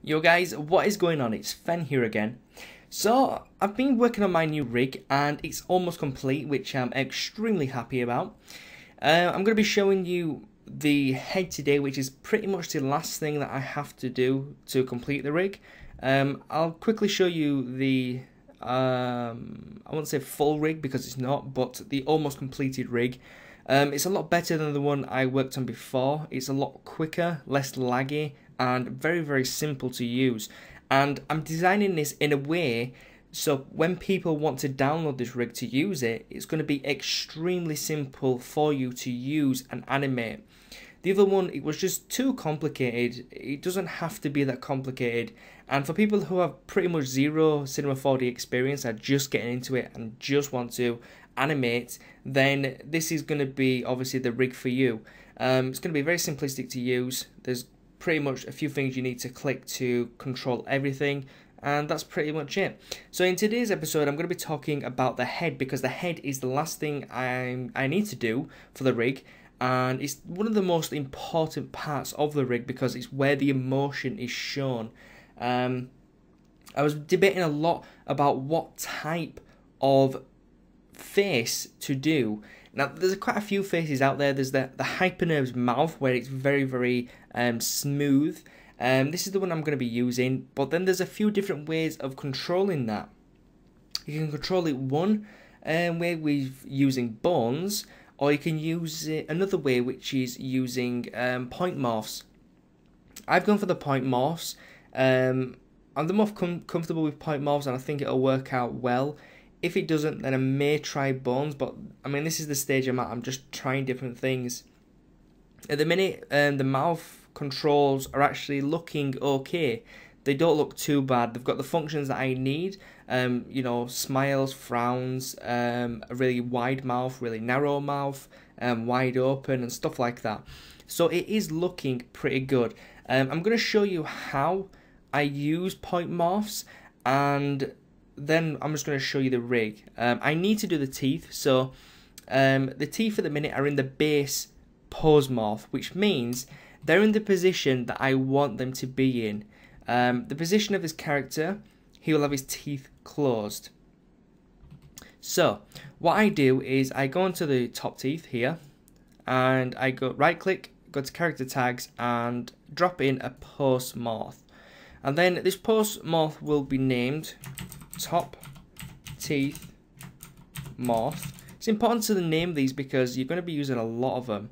Yo guys, what is going on? It's Fen here again. So, I've been working on my new rig and it's almost complete, which I'm extremely happy about. I'm going to be showing you the head today, which is pretty much the last thing that I have to do to complete the rig. I'll quickly show you the, I won't say full rig because it's not, but the almost completed rig. It's a lot better than the one I worked on before. It's a lot quicker, less laggy, and very simple to use. And I'm designing this in a way so when people want to download this rig to use it, it's going to be extremely simple for you to use and animate. The other one, it was just too complicated. It doesn't have to be that complicated. And for people who have pretty much zero Cinema 4D experience, are just getting into it and just want to animate, then this is going to be obviously the rig for you. It's going to be very simplistic to use. There's pretty much a few things you need to click to control everything, and that's pretty much it. So in today's episode I'm going to be talking about the head, because the head is the last thing I need to do for the rig, and it's one of the most important parts of the rig because it's where the emotion is shown. I was debating a lot about what type of face to do. Now there's quite a few faces out there. There's the Hypernerve's mouth, where it's very smooth. This is the one I'm going to be using, but then there's a few different ways of controlling that. You can control it one way with using bones, or you can use it another way, which is using point morphs. I've gone for the point morphs. I'm the most comfortable with point morphs, and I think it'll work out well. If it doesn't, then I may try bones, but I mean, this is the stage I'm at. I'm just trying different things. At the minute, the mouth controls are actually looking okay. They don't look too bad. They've got the functions that I need. You know, smiles, frowns, a really wide mouth, really narrow mouth, wide open, and stuff like that. So it is looking pretty good. I'm going to show you how I use point morphs, and then I'm just going to show you the rig. I need to do the teeth, so the teeth at the minute are in the base pose morph, which means they're in the position that I want them to be in. The position of his character, he will have his teeth closed. So what I do is I go onto the top teeth here, and I go right click, go to character tags, and drop in a pose morph. And then this pose morph will be named top teeth morph. It's important to name these because you're going to be using a lot of them.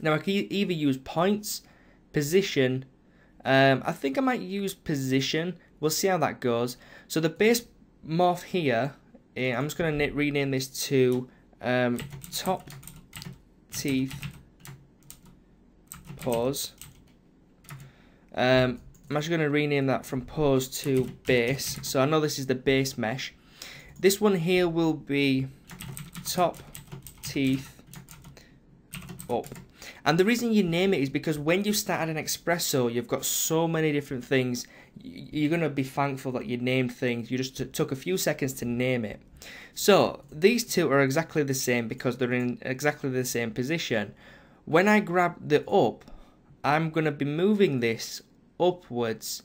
Now I can either use points, position. I think I might use position. We'll see how that goes. So the base morph here, I'm just going to rename this to top teeth pose. I'm actually going to rename that from pose to base. So I know this is the base mesh. This one here will be top teeth up. And the reason you name it is because when you start at an espresso, you've got so many different things. You're going to be thankful that you named things. You just took a few seconds to name it. So these two are exactly the same because they're in exactly the same position. When I grab the up, I'm going to be moving this upwards,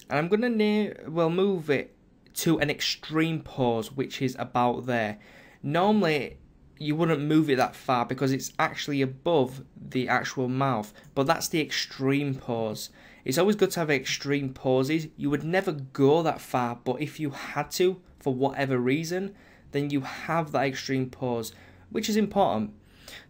and I'm going to move it to an extreme pose, which is about there. Normally you wouldn't move it that far because it's actually above the actual mouth, but that's the extreme pose. It's always good to have extreme poses. You would never go that far, but if you had to for whatever reason, then you have that extreme pose, which is important.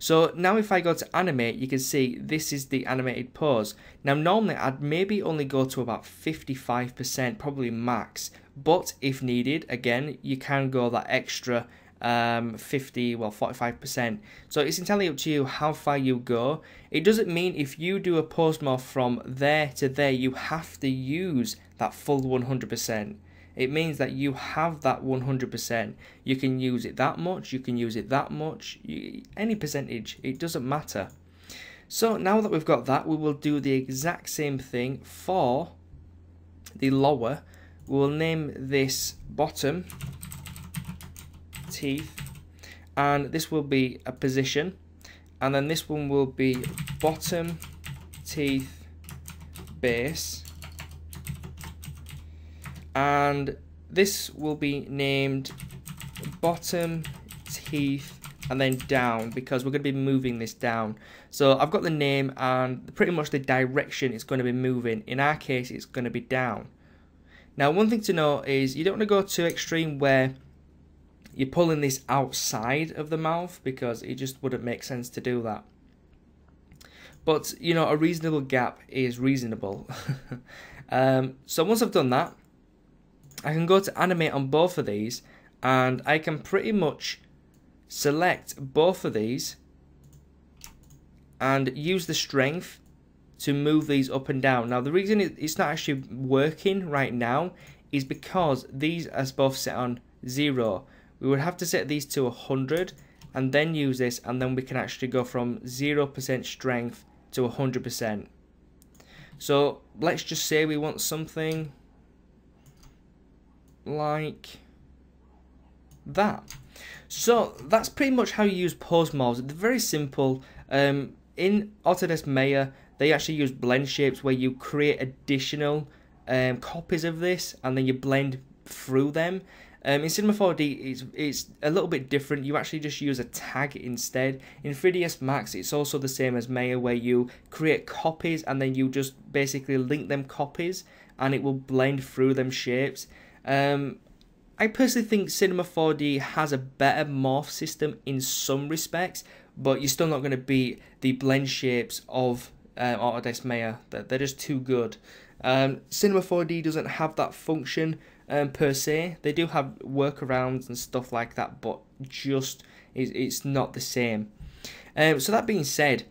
So now if I go to animate, you can see this is the animated pose. Now normally I'd maybe only go to about 55%, probably max, but if needed, again, you can go that extra 45%. So it's entirely up to you how far you go. It doesn't mean if you do a pose morph from there to there, you have to use that full 100%. It means that you have that 100%. You can use it that much, you can use it that much, any percentage, it doesn't matter. So now that we've got that, we will do the exact same thing for the lower. We will name this bottom teeth, and this will be a position, and then this one will be bottom teeth base, and this will be named bottom teeth and then down, because we're going to be moving this down. So I've got the name and pretty much the direction it's going to be moving. In our case, it's going to be down. Now, one thing to note is you don't want to go too extreme where you're pulling this outside of the mouth, because it just wouldn't make sense to do that. But, you know, a reasonable gap is reasonable. So once I've done that, I can go to animate on both of these, and I can pretty much select both of these and use the strength to move these up and down. Now, the reason it's not actually working right now is because these are both set on 0. We would have to set these to 100 and then use this, and then we can actually go from 0% strength to 100%. So let's just say we want something like that. So that's pretty much how you use pose morphs. They're very simple. In Autodesk Maya, they actually use blend shapes where you create additional copies of this and then you blend through them. In Cinema 4D, it's a little bit different. You actually just use a tag instead. In 3ds Max, it's also the same as Maya, where you create copies and then you just basically link them copies and it will blend through them shapes. I personally think Cinema 4D has a better morph system in some respects, but you're still not going to beat the blend shapes of Autodesk Maya. They're just too good. Cinema 4D doesn't have that function per se. They do have workarounds and stuff like that, but just it's not the same. So that being said,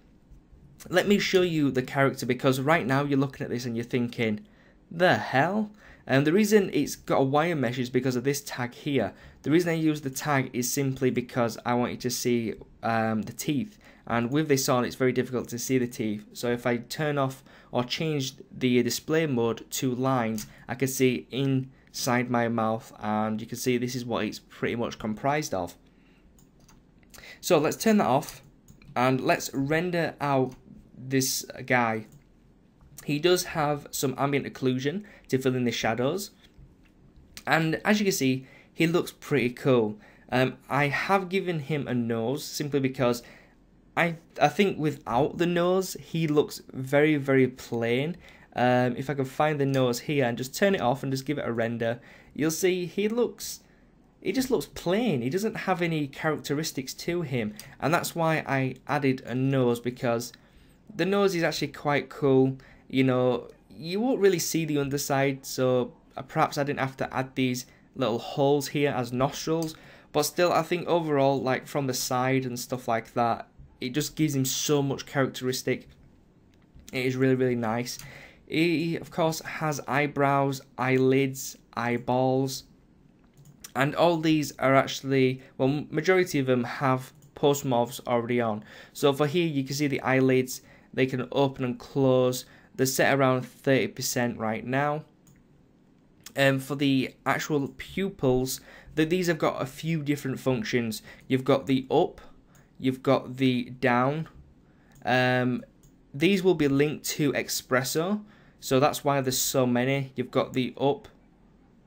let me show you the character, because right now you're looking at this and you're thinking, the hell? And the reason it's got a wire mesh is because of this tag here. The reason I use the tag is simply because I want you to see the teeth. And with this on, it's very difficult to see the teeth. So if I turn off or change the display mode to lines, I can see inside my mouth, and you can see this is what it's pretty much comprised of. So let's turn that off and let's render out this guy. He does have some ambient occlusion to fill in the shadows, and as you can see, he looks pretty cool. I have given him a nose simply because I think without the nose he looks very, very plain. If I can find the nose here and just turn it off and just give it a render, you'll see he just looks plain. He doesn't have any characteristics to him, and that's why I added a nose, because the nose is actually quite cool. You know, you won't really see the underside, so perhaps I didn't have to add these little holes here as nostrils, but still I think overall, like from the side and stuff like that, it just gives him so much characteristic. It is really, really nice. He of course has eyebrows, eyelids, eyeballs, and all these are actually, well, majority of them have post morphs already on. So for here you can see the eyelids, they can open and close. They're set around 30% right now. For the actual pupils, these have got a few different functions. You've got the up, you've got the down. These will be linked to Espresso, so that's why there's so many. You've got the up,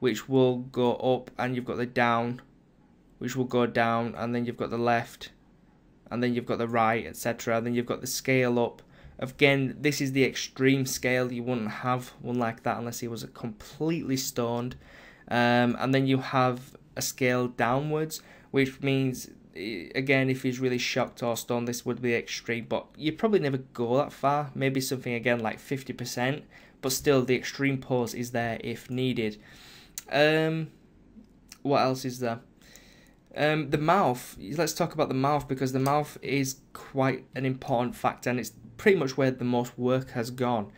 which will go up, and you've got the down, which will go down, and then you've got the left, and then you've got the right, etc. And then you've got the scale up. Again, this is the extreme scale. You wouldn't have one like that unless he was completely stoned. And then you have a scale downwards, which means, again, if he's really shocked or stoned, this would be extreme. But you probably never go that far. Maybe something, again, like 50%. But still, the extreme pose is there if needed. What else is there? The mouth. Let's talk about the mouth, because the mouth is quite an important factor, and it's pretty much where the most work has gone.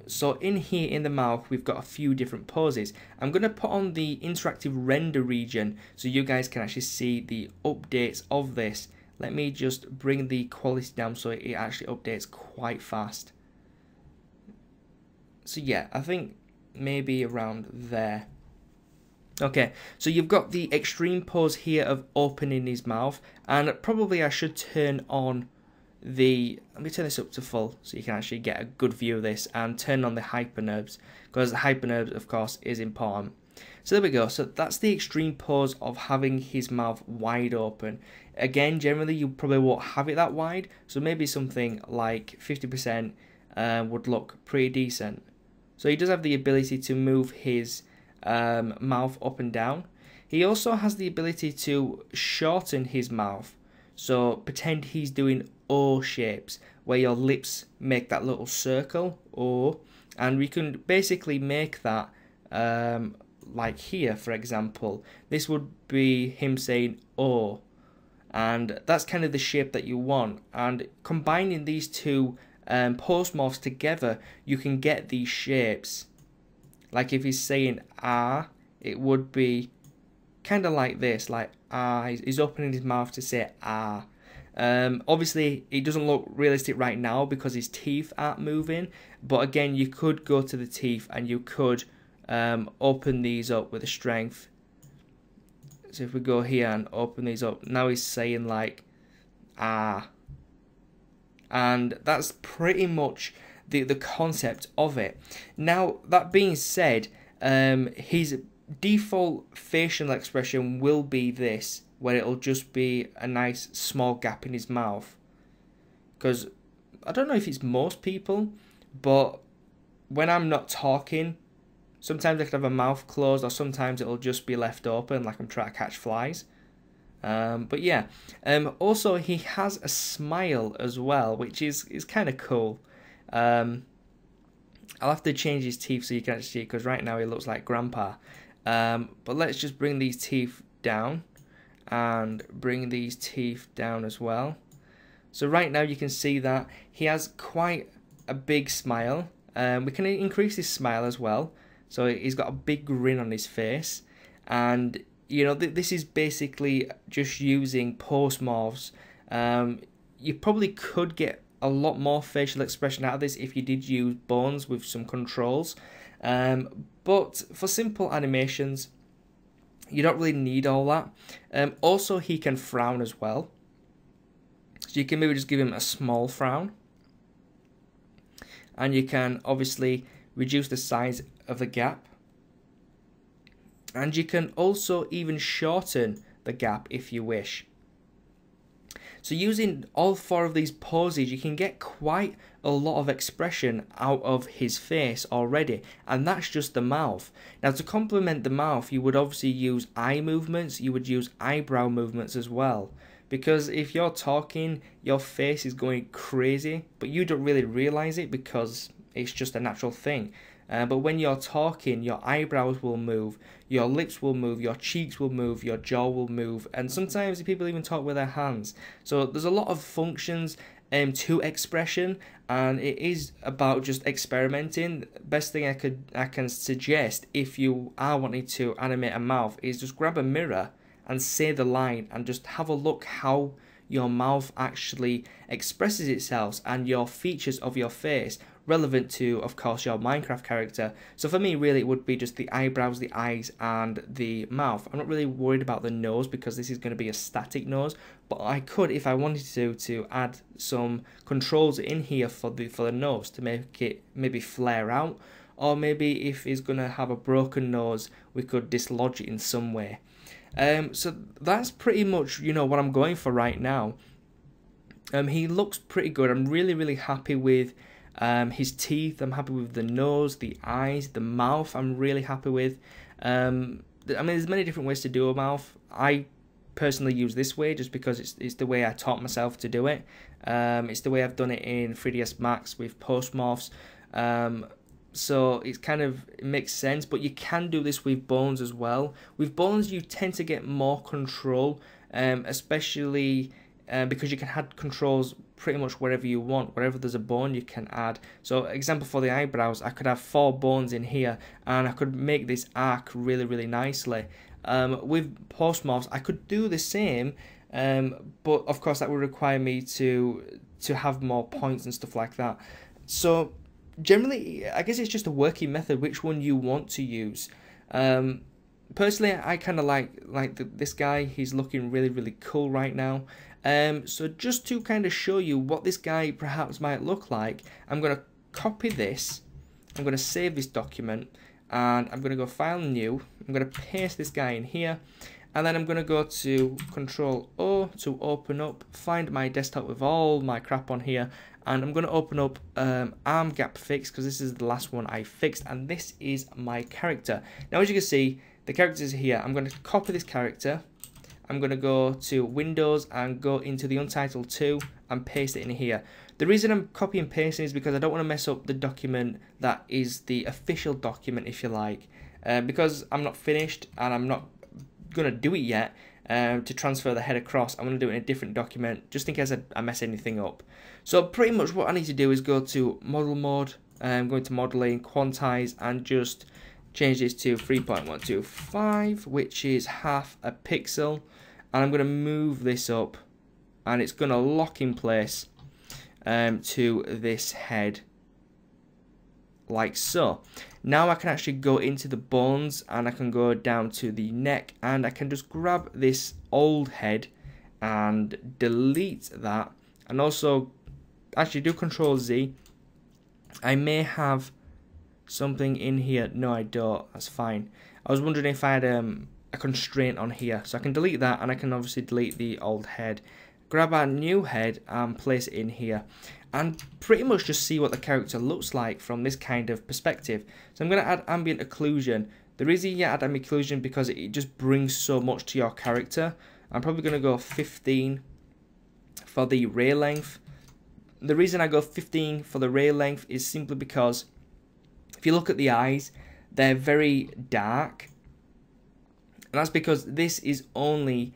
So in here in the mouth, we've got a few different poses. I'm going to put on the interactive render region so you guys can actually see the updates of this. Let me just bring the quality down so it actually updates quite fast. So yeah, I think maybe around there. Okay, so you've got the extreme pose here of opening his mouth, and probably I should turn on let me turn this up to full so you can actually get a good view of this, and turn on the hyper nerves, because the hyper nerves of course is important. So there we go. So that's the extreme pose of having his mouth wide open. Again, generally you probably won't have it that wide, so maybe something like 50% would look pretty decent. So he does have the ability to move his mouth up and down. He also has the ability to shorten his mouth. So pretend he's doing O shapes, where your lips make that little circle, O, and we can basically make that like here, for example. This would be him saying O, and that's kind of the shape that you want. And combining these two post morphs together, you can get these shapes. Like if he's saying ah, it would be kind of like this, like ah. He's opening his mouth to say ah. Obviously it doesn't look realistic right now because his teeth aren't moving, but again, you could go to the teeth and you could open these up with a strength. So if we go here and open these up, now he's saying like ah, and that's pretty much the concept of it. Now that being said, his default facial expression will be this, where it'll just be a nice small gap in his mouth, because I don't know if it's most people, but when I'm not talking, sometimes I could have a mouth closed, or sometimes it'll just be left open like I'm trying to catch flies. But yeah, also he has a smile as well, which is kind of cool. I'll have to change his teeth so you can actually see it, because right now he looks like Grandpa. But let's just bring these teeth down and bring these teeth down as well. So right now you can see that he has quite a big smile. We can increase his smile as well. So he's got a big grin on his face, and you know, this is basically just using post morphs. You probably could get a lot more facial expression out of this if you did use bones with some controls. But for simple animations, you don't really need all that. Also, he can frown as well. So you can maybe just give him a small frown. And you can obviously reduce the size of the gap. And you can also even shorten the gap if you wish. So using all four of these poses, you can get quite a lot of expression out of his face already, and that's just the mouth. Now to complement the mouth, you would obviously use eye movements, you would use eyebrow movements as well, because if you're talking, your face is going crazy, but you don't really realize it because it's just a natural thing. But when you're talking, your eyebrows will move, your lips will move, your cheeks will move, your jaw will move, and sometimes people even talk with their hands. So there's a lot of functions to expression, and it is about just experimenting. Best thing I can suggest if you are wanting to animate a mouth is just grab a mirror and say the line and just have a look how your mouth actually expresses itself and your features of your face relevant to, of course, your Minecraft character. So for me, really, it would be just the eyebrows, the eyes, and the mouth. I'm not really worried about the nose because this is going to be a static nose, but I could, if I wanted to add some controls in here for the nose to make it maybe flare out, or maybe if he's going to have a broken nose, we could dislodge it in some way. So that's pretty much, you know, what I'm going for right now. He looks pretty good. I'm really happy with his teeth. I'm happy with the nose, the eyes, the mouth. I'm really happy with. I mean, there's many different ways to do a mouth. I personally use this way just because it's the way I taught myself to do it. It's the way I've done it in 3ds Max with post morphs. So it makes sense, but you can do this with bones as well. With bones, you tend to get more control, especially because you can add controls pretty much wherever you want. Wherever there's a bone, you can add. So, example for the eyebrows, I could have 4 bones in here, and I could make this arc really nicely. With post morphs, I could do the same, but of course that would require me to have more points and stuff like that. So generally, I guess it's just a working method, which one you want to use. personally, I kind of like this guy. He's looking really cool right now. So just to kind of show you what this guy perhaps might look like, I'm going to copy this. I'm going to save this document, and I'm going to go File New. I'm going to paste this guy in here, and then I'm going to go to Control O to open up, find my desktop with all my crap on here, and I'm going to open up Arm Gap Fix, because this is the last one I fixed, and this is my character. Now, as you can see, the character is here. I'm going to copy this character. I'm going to go to Windows and go into the Untitled 2 and paste it in here. The reason I'm copy and pasting is because I don't want to mess up the document that is the official document, if you like. Because I'm not finished and I'm not going to do it yet to transfer the head across, I'm going to do it in a different document just in case I mess anything up. So pretty much what I need to do is go to Model Mode, go into Modeling, Quantize, and just change this to 3.125, which is half a pixel, and I'm going to move this up, and it's going to lock in place to this head like so. Now I can actually go into the bones, and I can go down to the neck, and I can just grab this old head and delete that, and also actually do Control Z. I may have something in here. No, I don't. That's fine. I was wondering if I had a constraint on here, so I can delete that, and I can obviously delete the old head, grab our new head and place it in here, and pretty much just see what the character looks like from this kind of perspective. So I'm going to add ambient occlusion. The reason you add ambient occlusion because it just brings so much to your character. I'm probably going to go 15 for the ray length. The reason I go 15 for the ray length is simply because if you look at the eyes, they're very dark, and that's because this is only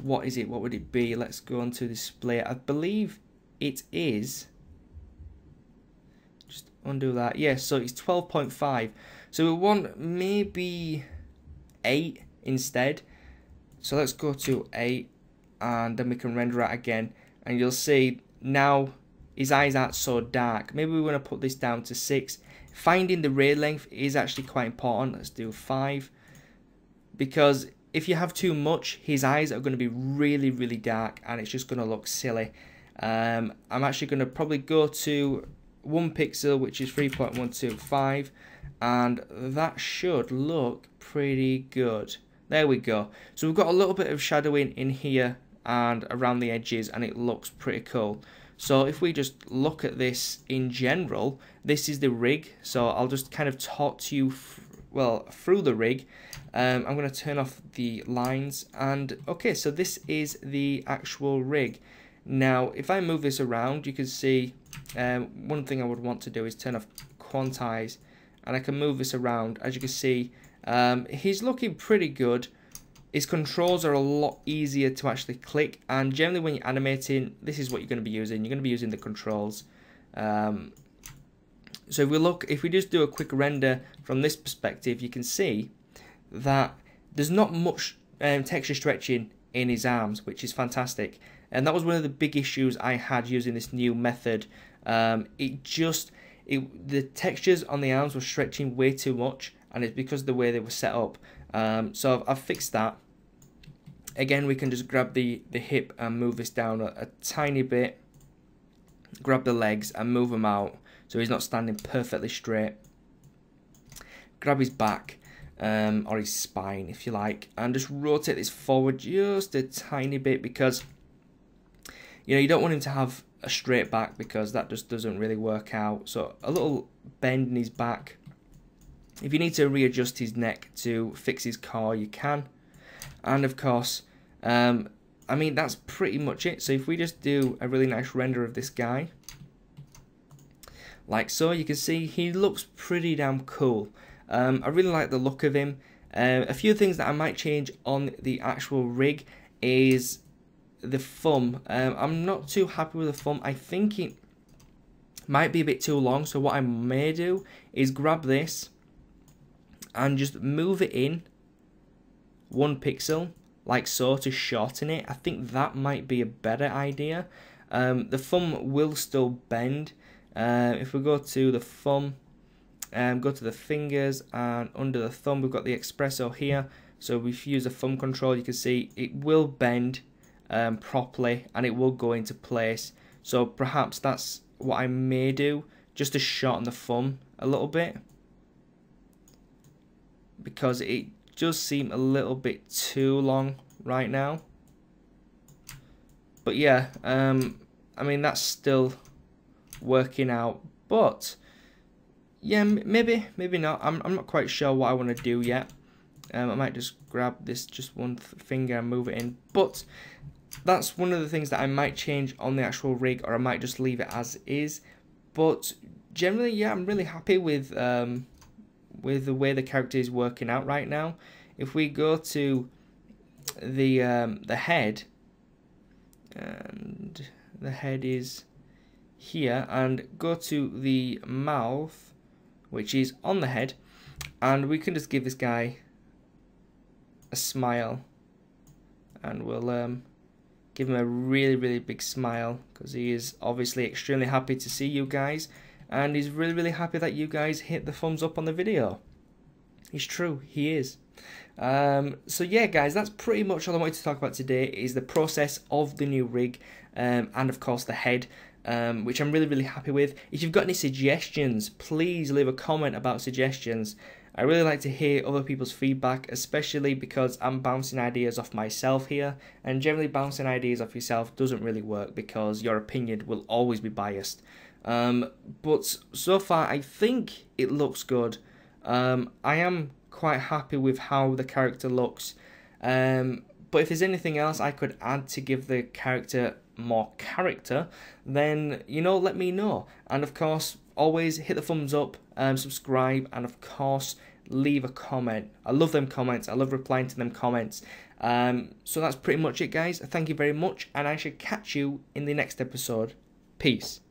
what is it? What would it be? Let's go on to display. I believe it is. Just undo that. Yes, so it's 12.5. So we want maybe 8 instead. So let's go to 8, and then we can render it again, and you'll see now his eyes aren't so dark. Maybe we want to put this down to 6. Finding the ray length is actually quite important. Let's do 5, because if you have too much, his eyes are going to be really dark, and it's just going to look silly. I'm actually going to probably go to 1 pixel, which is 3.125, and that should look pretty good. There we go. So we've got a little bit of shadowing in here and around the edges, and it looks pretty cool. So if we just look at this in general, this is the rig. So I'll just kind of talk to you through the rig. I'm going to turn off the lines, and okay, so this is the actual rig. Now if I move this around, you can see one thing I would want to do is turn off quantize, and I can move this around. As you can see, he's looking pretty good. His controls are a lot easier to actually click, and generally when you're animating, this is what you're going to be using. You're going to be using the controls. So if we just do a quick render from this perspective, you can see that there's not much texture stretching in his arms, which is fantastic. And that was one of the big issues I had using this new method. The textures on the arms were stretching way too much, and it's because of the way they were set up. So I've fixed that. Again, we can just grab the hip and move this down a tiny bit, grab the legs and move them out so he's not standing perfectly straight. Grab his back, or his spine if you like, and just rotate this forward just a tiny bit, because you don't want him to have a straight back, because that just doesn't really work out. So a little bend in his back. If you need to readjust his neck to fix his core, you can. And of course, I mean, that's pretty much it. So if we just do a really nice render of this guy, like so, you can see he looks pretty damn cool. I really like the look of him. A few things that I might change on the actual rig is the thumb. I'm not too happy with the thumb. I think it might be a bit too long. So what I may do is grab this and just move it in 1 pixel, like so, to shorten it. I think that might be a better idea. The thumb will still bend. If we go to the thumb, Go to the fingers, and under the thumb we've got the espresso here. So if you use a thumb control, you can see it will bend properly and it will go into place. So perhaps that's what I may do, just to shorten the thumb a little bit, because it does seem a little bit too long right now. But yeah, I mean, that's still working out, but yeah, maybe not. I'm not quite sure what I want to do yet. I might just grab this just one finger and move it in, but that's one of the things that I might change on the actual rig, or I might just leave it as is. But generally, yeah, I'm really happy with the way the character is working out right now. If we go to the head, and the head is here, and go to the mouth, which is on the head, and we can just give this guy a smile, and we'll give him a really big smile, because he is obviously extremely happy to see you guys, and he's really happy that you guys hit the thumbs up on the video. It's true, he is. So yeah, guys, that's pretty much all I wanted to talk about today, is the process of the new rig, and of course the head, which I'm really happy with. If you've got any suggestions, please leave a comment about suggestions. I really like to hear other people's feedback, especially because I'm bouncing ideas off myself here, and generally bouncing ideas off yourself doesn't really work because your opinion will always be biased. But so far I think it looks good. I am quite happy with how the character looks, but if there's anything else I could add to give the character more character, then, you know, let me know. And of course, always hit the thumbs up, subscribe, and of course leave a comment. I love them comments, I love replying to them comments. So that's pretty much it, guys. Thank you very much, and I shall catch you in the next episode. Peace.